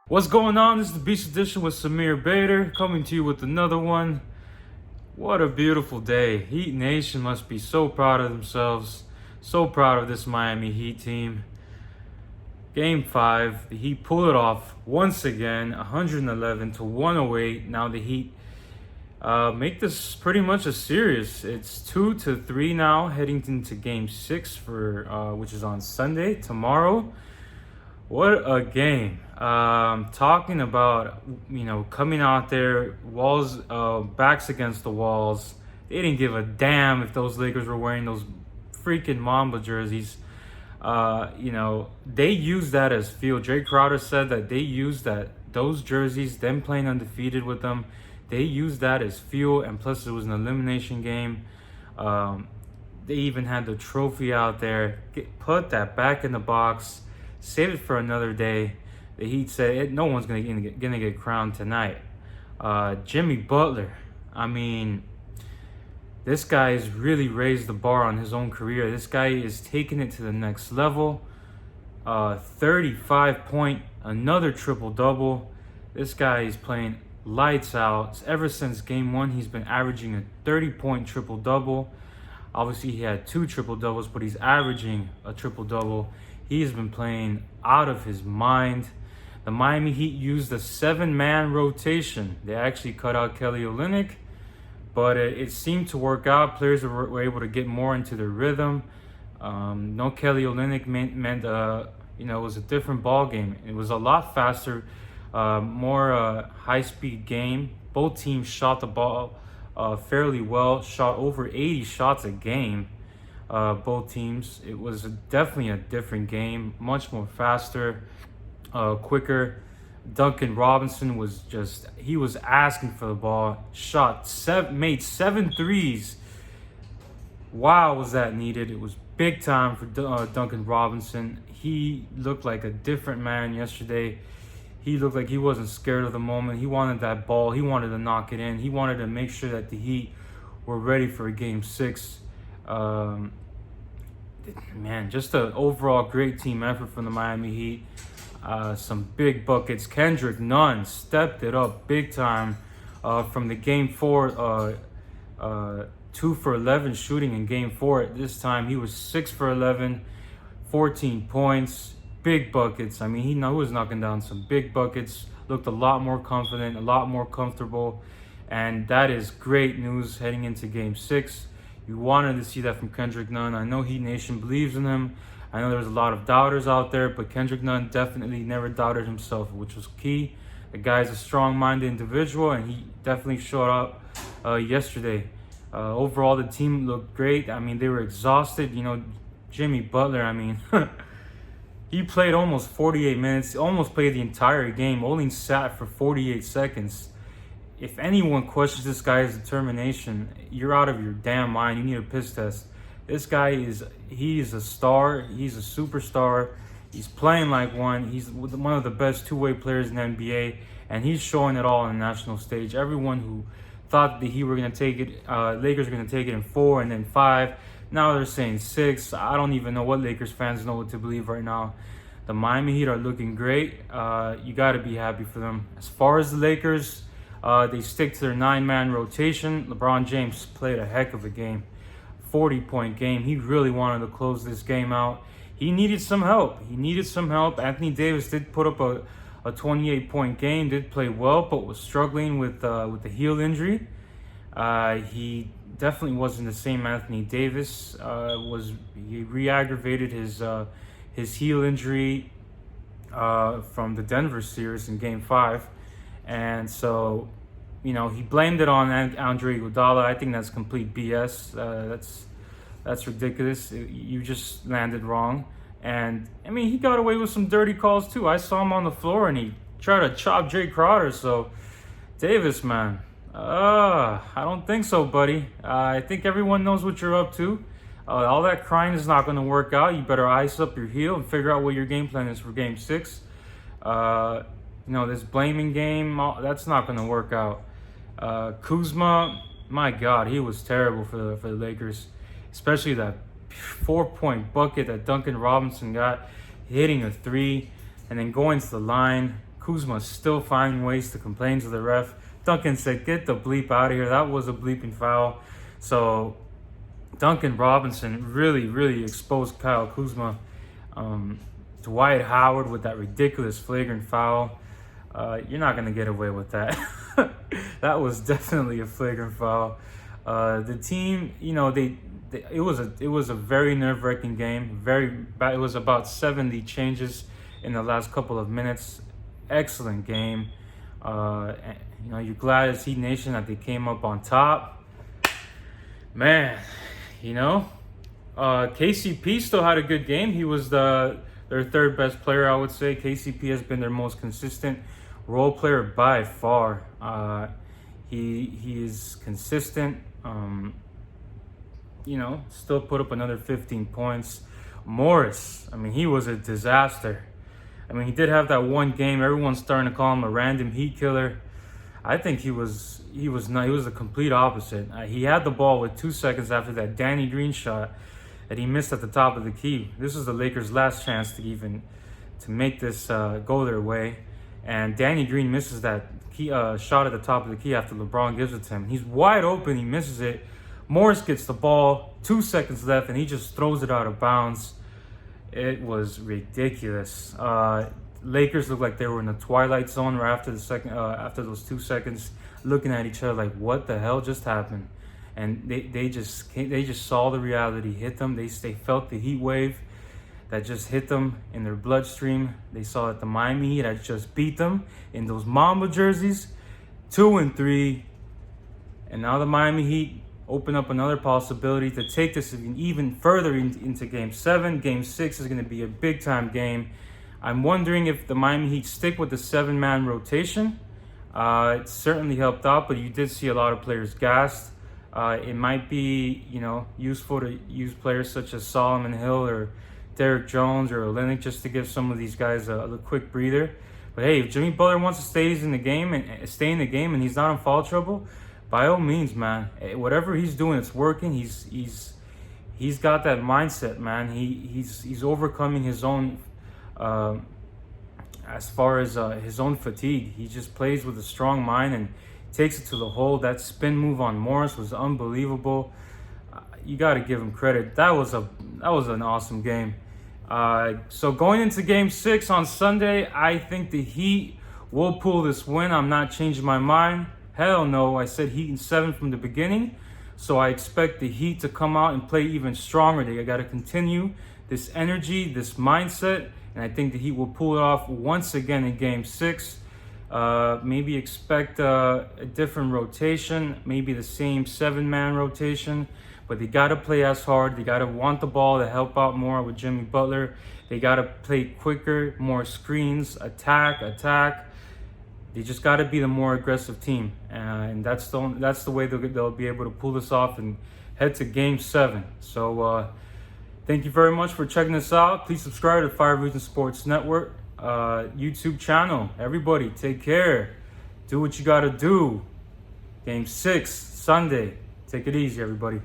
What's going on? This is the Beast Edition with Samir Bader coming to you with another one. What a beautiful day. Heat Nation must be so proud of themselves. So proud of this Miami Heat team. Game 5, the Heat pull it off once again, 111 to 108. Now the Heat make this pretty much a series. It's 2-3 now, heading into Game 6 for which is on Sunday, tomorrow. What a game. Talking about, coming out there, walls, backs against the walls. They didn't give a damn if those Lakers were wearing those freaking Mamba jerseys. They used that as fuel. Jay Crowder said that they used those jerseys, them playing undefeated with them, they used that as fuel, and plus it was an elimination game. They even had the trophy out there. Put that back in the box. Save it for another day. The Heat said no one's gonna get crowned tonight. Jimmy Butler, this guy has really raised the bar on his own career. This guy is taking it to the next level. 35 point, another triple double. This guy is playing lights out. Ever since Game 1, he's been averaging a 30-point triple double. Obviously, he had 2 triple doubles, but he's averaging a triple double. He's been playing out of his mind. The Miami Heat used a 7-man rotation. They actually cut out Kelly Olynyk, but it seemed to work out. Players were able to get more into their rhythm. No Kelly Olynyk meant it was a different ball game. It was a lot faster, more high-speed game. Both teams shot the ball fairly well, shot over 80 shots a game. Both teams. It was definitely a different game, much more faster, quicker. Duncan Robinson was he was asking for the ball, made 7 threes. Wow, was that needed. It was big time for Duncan Robinson. He looked like a different man yesterday. He looked like he wasn't scared of the moment. He wanted that ball. He wanted to knock it in. He wanted to make sure that the Heat were ready for Game 6. Just an overall great team effort from the Miami Heat. Some big buckets. Kendrick Nunn stepped it up big time from the Game 4, 2 for 11 shooting in Game 4. This time he was 6 for 11, 14 points, big buckets. He was knocking down some big buckets, looked a lot more confident, a lot more comfortable, and that is great news heading into Game 6. You wanted to see that from Kendrick Nunn. I know Heat Nation believes in him. I know there's a lot of doubters out there, but Kendrick Nunn definitely never doubted himself, which was key. The guy's a strong-minded individual, and he definitely showed up yesterday. Overall, the team looked great. They were exhausted. Jimmy Butler, he played almost 48 minutes, almost played the entire game, only sat for 48 seconds. If anyone questions this guy's determination, you're out of your damn mind. You need a piss test. This guy is a star. He's a superstar. He's playing like one. He's one of the best two-way players in the NBA, and he's showing it all on the national stage. Everyone who thought that he were going to take it, Lakers are going to take it in 4 and then 5. Now they're saying 6. I don't even know what Lakers fans know what to believe right now. The Miami Heat are looking great. You got to be happy for them. As far as the Lakers, they stick to their 9-man rotation. LeBron James played a heck of a game. 40-point game. He really wanted to close this game out. He needed some help. Anthony Davis did put up a 28-point game, did play well, but was struggling with the heel injury. He definitely wasn't the same Anthony Davis. He re-aggravated his heel injury from the Denver series in Game 5. And so, he blamed it on Andre Iguodala. I think that's complete BS. That's ridiculous. You just landed wrong. And, he got away with some dirty calls, too. I saw him on the floor, and he try to chop Jay Crowder. So Davis, man, I don't think so, buddy. I think everyone knows what you're up to. All that crying is not going to work out. You better ice up your heel and figure out what your game plan is for Game 6. This blaming game, that's not going to work out. Kuzma, my God, he was terrible for the Lakers, especially that 4-point bucket that Duncan Robinson got, hitting a three, and then going to the line. Kuzma still finding ways to complain to the ref. Duncan said, "Get the bleep out of here." That was a bleeping foul. So Duncan Robinson really, really exposed Kyle Kuzma. Dwight Howard with that ridiculous flagrant foul. You're not going to get away with that. That was definitely a flagrant foul. The team, it was a very nerve-wracking game. It was about 70 changes in the last couple of minutes. Excellent game. You're glad as Heat Nation that they came up on top. Man, KCP still had a good game. He was their third best player, I would say. KCP has been their most consistent role player by far. He is consistent. Still put up another 15 points. Morris, he was a disaster. He did have that one game. Everyone's starting to call him a random Heat killer. I think he was not. He was the complete opposite. He had the ball with 2 seconds after that Danny Green shot that he missed at the top of the key. This is the Lakers' last chance to make this go their way. And Danny Green misses that key shot at the top of the key after LeBron gives it to him. He's wide open. He misses it. Morris gets the ball, 2 seconds left, and he just throws it out of bounds. It was ridiculous. Lakers looked like they were in the twilight zone right after those 2 seconds, looking at each other like, what the hell just happened? And they just saw the reality hit them. They felt the heat wave that just hit them in their bloodstream. They saw that the Miami Heat had just beat them in those Mamba jerseys, 2-3, and now the Miami Heat open up another possibility to take this even further into Game 7. Game 6 is going to be a big-time game. I'm wondering if the Miami Heat stick with the 7-man rotation. It certainly helped out, but you did see a lot of players gassed. It might be, useful to use players such as Solomon Hill or Derek Jones or Olynyk just to give some of these guys a quick breather. But hey, if Jimmy Butler wants to stay in the game and he's not in foul trouble, by all means, man. Whatever he's doing, it's working. He's got that mindset, man. He's overcoming his own as far as his own fatigue. He just plays with a strong mind and takes it to the hole. That spin move on Morris was unbelievable. You got to give him credit. That was an awesome game. So going into Game 6 on Sunday, I think the Heat will pull this win. I'm not changing my mind. Hell no, I said Heat in 7 from the beginning. So I expect the Heat to come out and play even stronger. They got to continue this energy, this mindset, and I think the Heat will pull it off once again in Game 6. Maybe expect a different rotation, maybe the same 7-man rotation, but they got to play as hard. They got to want the ball to help out more with Jimmy Butler. They got to play quicker, more screens, attack. They just got to be the more aggressive team, and that's the way they'll be able to pull this off and head to Game 7. So thank you very much for checking this out. Please subscribe to the Fire Region Sports Network YouTube channel. Everybody, take care. Do what you got to do. Game 6 Sunday. Take it easy, everybody.